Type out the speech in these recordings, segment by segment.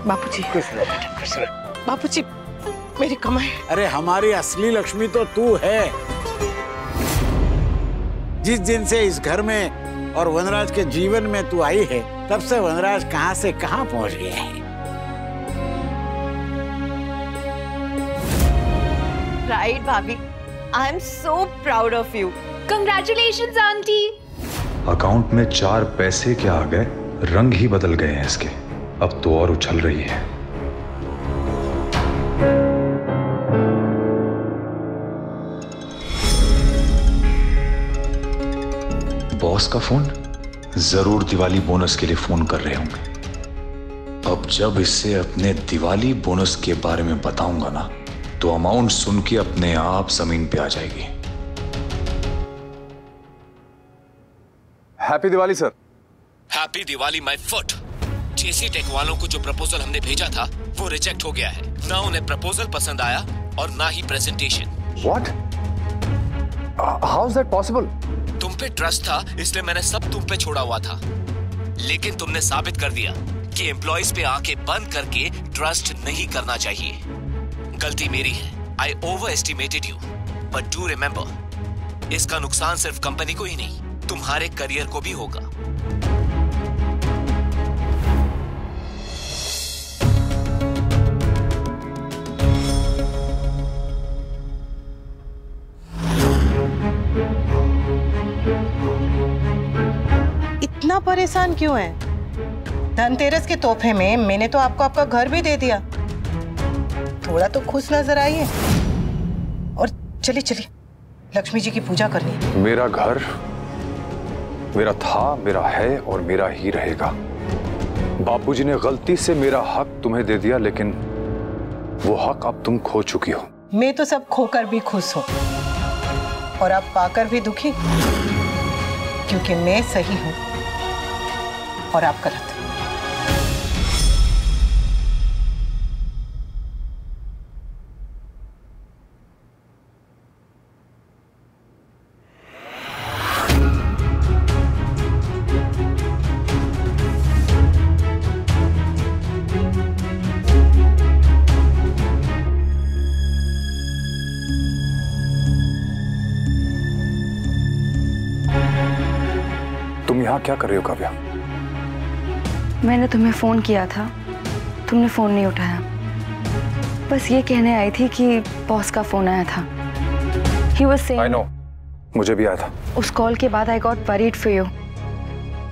बापूजी, खुश रहो। बापूजी, मेरी कमाई। अरे हमारी असली लक्ष्मी तो तू है। जिस दिन से इस घर में और वनराज के जीवन में तू आई है, तब से वनराज कहां से कहां पहुंच गया है। राइट भाभी, I am so proud of you. Congratulations aunty. Account में 4 पैसे क्या आ गए, रंग ही बदल गए हैं इसके। अब तो और उछल रही है। बॉस का फोन, जरूर दिवाली बोनस के लिए फोन कर रहे होंगे। अब जब इससे अपने दिवाली बोनस के बारे में बताऊंगा ना, तो अमाउंट सुन के अपने आप जमीन पे आ जाएगी। Happy Diwali sir. Happy Diwali my foot. JC tech वालों को जो प्रपोजल हमने भेजा था वो रिजेक्ट हो गया है। ना उन्हें प्रपोजल पसंद आया और ना ही presentation. What? How is that possible? तुम पे ट्रस्ट था इसलिए मैंने सब तुम पे छोड़ा हुआ था, लेकिन तुमने साबित कर दिया कि एम्प्लॉइज पे आंखें बंद करके ट्रस्ट नहीं करना चाहिए। गलती मेरी है। आई over estimated you, but do remember, इसका नुकसान सिर्फ कंपनी को ही नहीं, तुम्हारे करियर को भी होगा। इतना परेशान क्यों है? धनतेरस के तोहफे में मैंने तो आपको आपका घर भी दे दिया। थोड़ा तो खुश नजर आइए। और चलिए चलिए, लक्ष्मी जी की पूजा करनी है। मेरा घर मेरा था, मेरा है और मेरा ही रहेगा। बापूजी ने गलती से मेरा हक तुम्हें दे दिया, लेकिन वो हक अब तुम खो चुकी हो। मैं तो सब खोकर भी खुश हूँ और आप पाकर भी दुखी, क्योंकि मैं सही हूँ और आप गलत। तुम यहाँ क्या कर रहे हो काव्या? मैंने तुम्हें फोन किया था, तुमने फोन नहीं उठाया। बस ये कहने आई थी कि बॉस का फोन आया था। He was saying, I know, मुझे भी आया था। उस कॉल के बाद I got worried for you।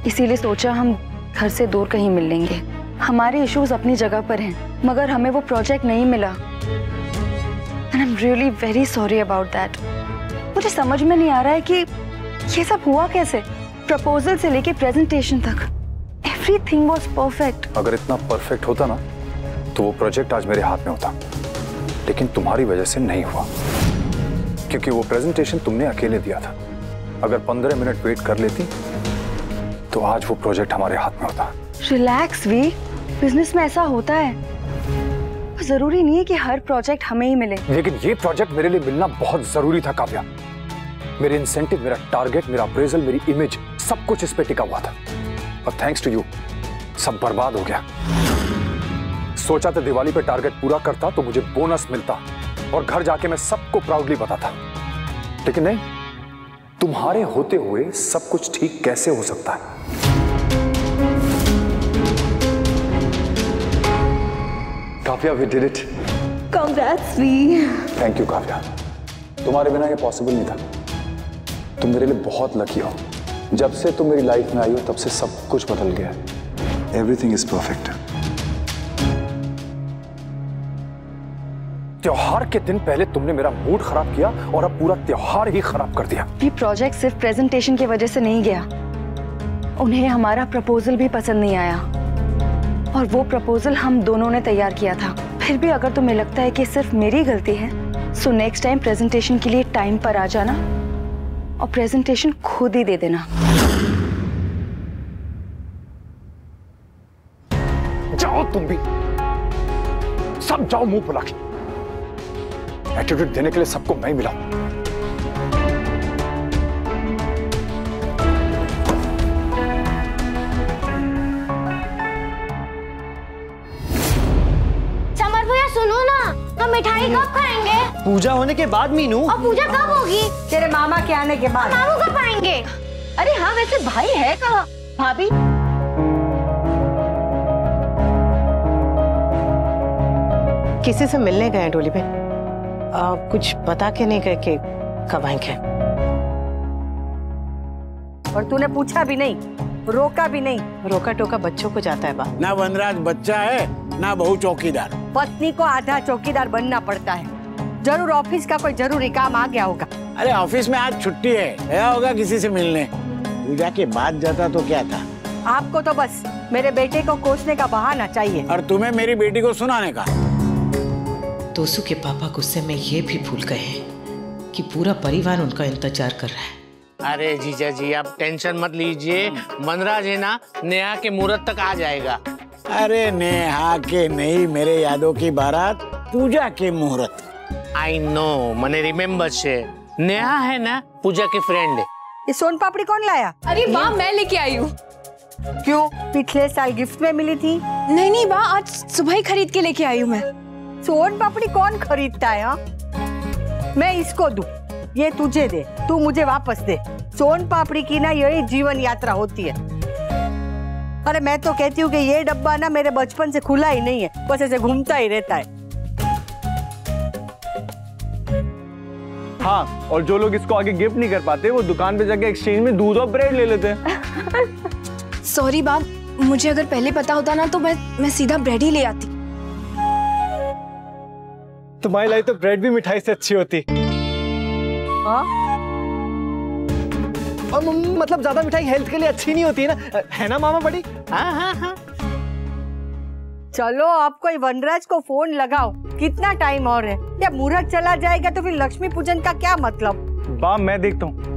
इसीलिए सोचा हम घर से दूर कहीं मिल लेंगे। हमारे इश्यूज अपनी जगह पर हैं, मगर हमें वो प्रोजेक्ट नहीं मिला। And I'm really very sorry about that। मुझे समझ में नहीं आ रहा है कि ये सब हुआ कैसे। प्रपोजल से लेके प्रेजेंटेशन तक everything was perfect। अगर इतना परफेक्ट होता ना, तो वो प्रोजेक्ट आज मेरे हाथ में होता, लेकिन तुम्हारी वजह से नहीं हुआ, क्योंकि वो प्रेजेंटेशन तुमने अकेले दिया था। अगर 15 मिनट वेट कर लेती, तो आज वो प्रोजेक्ट हमारे हाथ में होता। रिलैक्स वी, बिजनेस में ऐसा होता है। जरूरी नहीं है कि हर प्रोजेक्ट हमें ही मिले। लेकिन ये प्रोजेक्ट मेरे लिए मिलना बहुत जरूरी था काव्या। मेरे इंसेंटिव, मेरा टारगेट, मेरा अप्रेजल, मेरी इमेज, सब कुछ इस पे टिका हुआ था। और थैंक्स टू यू सब बर्बाद हो गया। सोचा था दिवाली पे टारगेट पूरा करता तो मुझे बोनस मिलता और घर जाके मैं सबको प्राउडली बताता, लेकिन नहीं, तुम्हारे होते हुए सब कुछ ठीक कैसे हो सकता है? Kavya, we did it। Congrats वी। थैंक यू काव्या, तुम्हारे बिना ये पॉसिबल नहीं था। तुम मेरे लिए बहुत लकी हो। जब से तुम मेरी लाइफ में आई हो, तब से सब कुछ बदल गया है। Everything is perfect. त्योहार के दिन पहले तुमने मेरा मूड खराब किया और अब पूरा त्योहार ही खराब कर दिया। ये प्रोजेक्ट सिर्फ प्रेजेंटेशन की वजह से नहीं गया। उन्हें हमारा प्रपोजल भी पसंद नहीं आया और वो प्रपोजल हम दोनों ने तैयार किया था। फिर भी अगर तुम्हें लगता है कि सिर्फ मेरी गलती है, सो नेक्स्ट टाइम प्रेजेंटेशन के लिए टाइम पर आ जाना और प्रेजेंटेशन खुद ही दे देना। जाओ तुम भी, सब जाओ मुंह फुला के। एटीट्यूड देने के लिए सबको मैं मिला। सुनो ना, हम मिठाई कब खाएंगे? पूजा होने के बाद मीनू। और पूजा कब होगी? तेरे मामा के आने के बाद। मामू कब आएंगे? अरे हाँ, वैसे भाई है कहाँ? भाभी किसी से मिलने गए हैं डोली पे, कुछ बता के नहीं गए कि कब आएंगे। और तूने पूछा भी नहीं, रोका भी नहीं। रोका टोका बच्चों को जाता है बा। ना वनराज बच्चा है ना बहू चौकीदार। पत्नी को आधा चौकीदार बनना पड़ता है। जरूर ऑफिस का कोई जरूरी काम आ गया होगा। अरे ऑफिस में आज छुट्टी है, गया होगा किसी से मिलने। पूजा के बाद जाता तो क्या था। आपको तो बस मेरे बेटे को कोसने का बहाना चाहिए। और तुम्हें मेरी बेटी को सुनाने का। दोसू के पापा गुस्से में ये भी भूल गए हैं कि पूरा परिवार उनका इंतजार कर रहा है। अरे जीजा जी आप टेंशन मत लीजिए, वनराज है ना, नेहा के मुहूर्त तक आ जाएगा। अरे नेहा के नहीं, मेरे यादों की बारात पूजा के मुहूर्त। आई नो, मने रिमेम्बर से। नेहा है ना पूजा की फ्रेंड। ये सोन पापड़ी कौन लाया? अरे वाह, मैं लेके आई हूँ। क्यों? पिछले साल गिफ्ट में मिली थी। नहीं वाह, आज सुबह ही खरीद के लेके आई हूँ मैं। सोन पापड़ी कौन खरीदता है? मैं इसको दूं, ये तुझे दे, तू मुझे वापस दे। सोन पापड़ी की ना यही जीवन यात्रा होती है। अरे मैं तो कहती हूँ कि ये डब्बा ना मेरे बचपन से खुला ही नहीं है, बस ऐसे घूमता ही रहता है। हाँ, और जो लोग इसको आगे गिफ्ट नहीं कर पाते वो दुकान पे जाके एक्सचेंज में दूध और ब्रेड ले लेते हैं। सॉरी बाप, मुझे अगर पहले पता होता ना तो मैं सीधा ब्रेड ही ले आती। तुम्हारी लाई तो ब्रेड भी मिठाई से अच्छी होती। हाँ? और मतलब ज्यादा मिठाई हेल्थ के लिए अच्छी नहीं होती है ना मामा बड़ी? हाँ। चलो आप कोई वनराज को फोन लगाओ, कितना टाइम और है? या मुहूर्त चला जाएगा तो फिर लक्ष्मी पूजन का क्या मतलब? बा मैं देखता हूँ।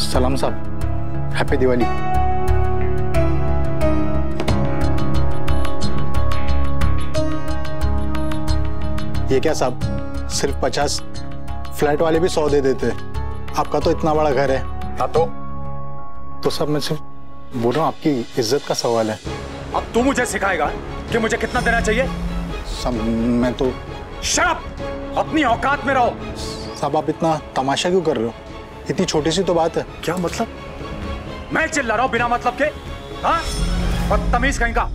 सलाम साहब, हैप्पी दिवाली। ये क्या साहब, सिर्फ 50, फ्लैट वाले भी 100 दे देते। आपका तो इतना बड़ा घर है। हाँ तो सब मैं सिर्फ बोल रहा हूँ, आपकी इज्जत का सवाल है। अब तू मुझे सिखाएगा कि मुझे कितना देना चाहिए? सब मैं तो। शट! अपनी औकात में रहो। साहब आप इतना तमाशा क्यों कर रहे हो? इतनी छोटी सी तो बात है। क्या मतलब? मैं चिल्ला रहा हूं बिना मतलब के? हाँ? बदतमीज कहीं का।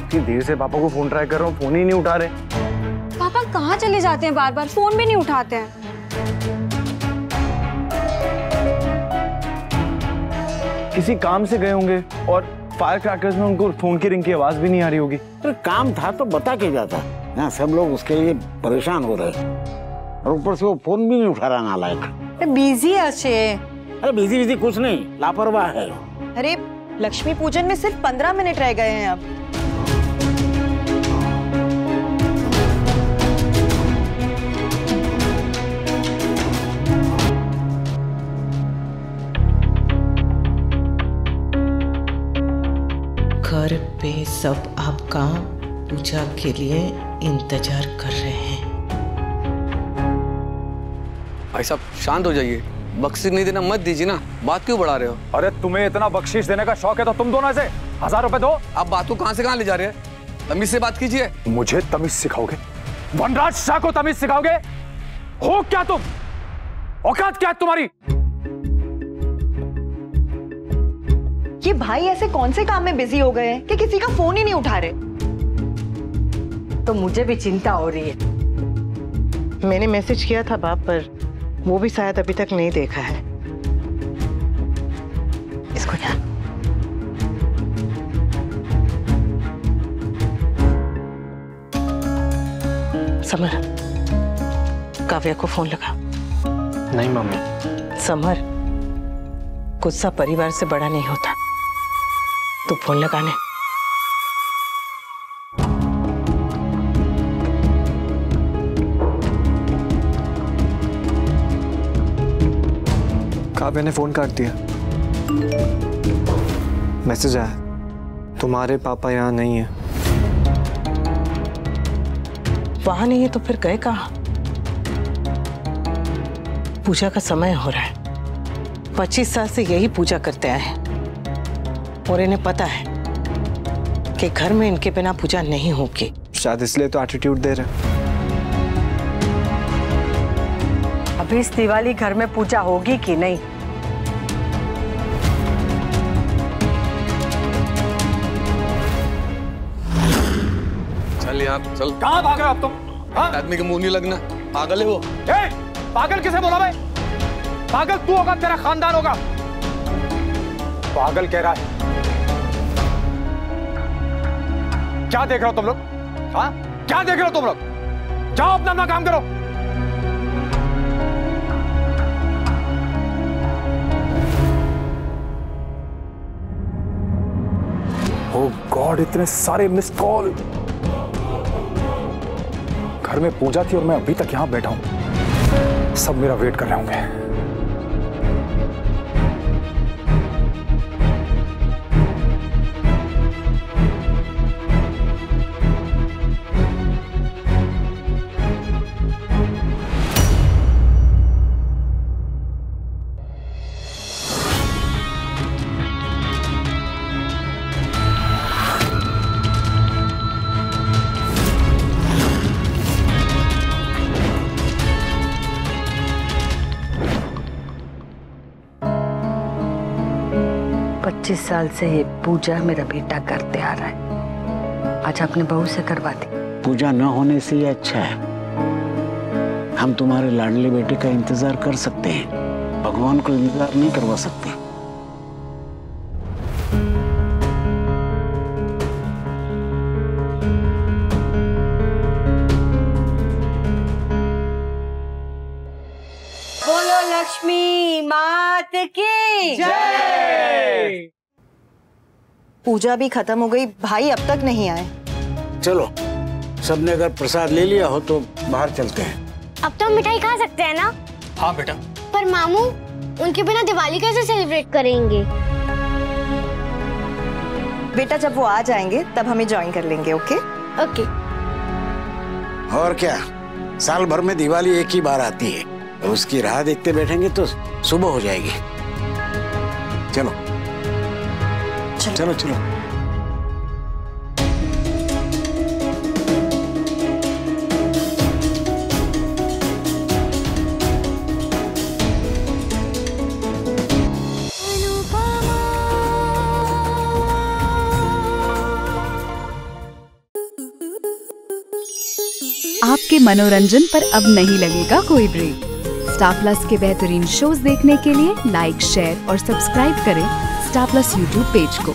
इतनी देर से पापा को फोन ट्राई कर रहा हूँ, फोन ही नहीं उठा रहे। पापा कहाँ चले जाते हैं बार बार, फोन भी नहीं उठाते हैं। किसी काम से गए होंगे और फायर क्रैकर्स में उनको फोन की रिंग की आवाज भी नहीं आ रही होगी। तो काम था तो बता के जाता। यहाँ सब लोग उसके लिए परेशान हो रहे और ऊपर से वो फोन भी नहीं उठा रहा नालायक। बिजी है। अरे बिजी कुछ नहीं, लापरवाह है। अरे लक्ष्मी पूजन में सिर्फ 15 मिनट रह गए हैं अब। घर पे सब आपका पूजा के लिए इंतजार कर रहे हैं। भाई साहब शांत हो जाइए, बख्शीश नहीं देना मत दीजिए ना, बात क्यों बढ़ा रहे हो? अरे तुम्हें इतना बख्शीश देने का शौक है तो तुम दोनों से 1000 रुपए दो। आप बात को कहां से कहां ले जा रहे हैं? तमीज से बात कीजिए। मुझे तमीज सिखाओगे? वनराज शाह को तमीज सिखाओगे? हो क्या तुम? औकात क्या है तुम्हारी? ये भाई ऐसे कौन से काम में बिजी हो गए हैं कि किसी का फोन ही नहीं उठा रहे? तो मुझे भी चिंता हो रही है। मैंने मैसेज किया था बाप, पर वो भी शायद अभी तक नहीं देखा है। इसको क्या? समर, काव्या को फोन लगा। नहीं मम्मी। समर, गुस्सा परिवार से बड़ा नहीं होता। तू फोन लगाने। काव्या ने फोन काट दिया। मैसेज आया, तुम्हारे पापा यहाँ नहीं है। वहां नहीं है तो फिर गए कहाँ? पूजा का समय हो रहा है। 25 साल से यही पूजा करते आए हैं और इन्हें पता है कि घर में इनके बिना पूजा नहीं होगी। शायद इसलिए तो एटीट्यूड दे रहे। अभी इस दिवाली घर में पूजा होगी कि नहीं? चल यार चल। कहाँ भाग रहे हो अब तुम? हाँ? आदमी के मुंह नहीं लगना, पागल है वो। पागल किसे बोला भाई? पागल तू होगा, तेरा खानदान होगा। पागल कह रहा है। क्या देख रहे हो तुम लोग? हाँ, क्या देख रहे हो तुम लोग? जाओ अपना अपना काम करो। ओह गॉड, इतने सारे मिस कॉल। घर में पूजा थी और मैं अभी तक यहां बैठा हूं। सब मेरा वेट कर रहे होंगे। साल से ये पूजा मेरा बेटा करते आ रहा है, आज अपने बहू से करवा दी। पूजा न होने से ये अच्छा है। हम तुम्हारे लाडले बेटे का इंतजार कर सकते हैं, भगवान को इंतजार नहीं करवा सकते। बोलो लक्ष्मी मात की जय। पूजा भी खत्म हो गई, भाई अब तक नहीं आए। चलो, सबने अगर प्रसाद ले लिया हो तो बाहर चलते हैं। अब तो हम मिठाई खा सकते हैं ना? हाँ बेटा। पर मामू, उनके बिना दिवाली कैसे सेलिब्रेट करेंगे? बेटा जब वो आ जाएंगे तब हमें ज्वाइन कर लेंगे। Okay okay. और क्या, साल भर में दिवाली एक ही बार आती है, तो उसकी राह देखते बैठेंगे तो सुबह हो जाएगी। चलो चलो चलो। आपके मनोरंजन पर अब नहीं लगेगा कोई ब्रेक। स्टार प्लस के बेहतरीन शोज देखने के लिए लाइक, शेयर और सब्सक्राइब करें स्टार प्लस यूट्यूब पेज को।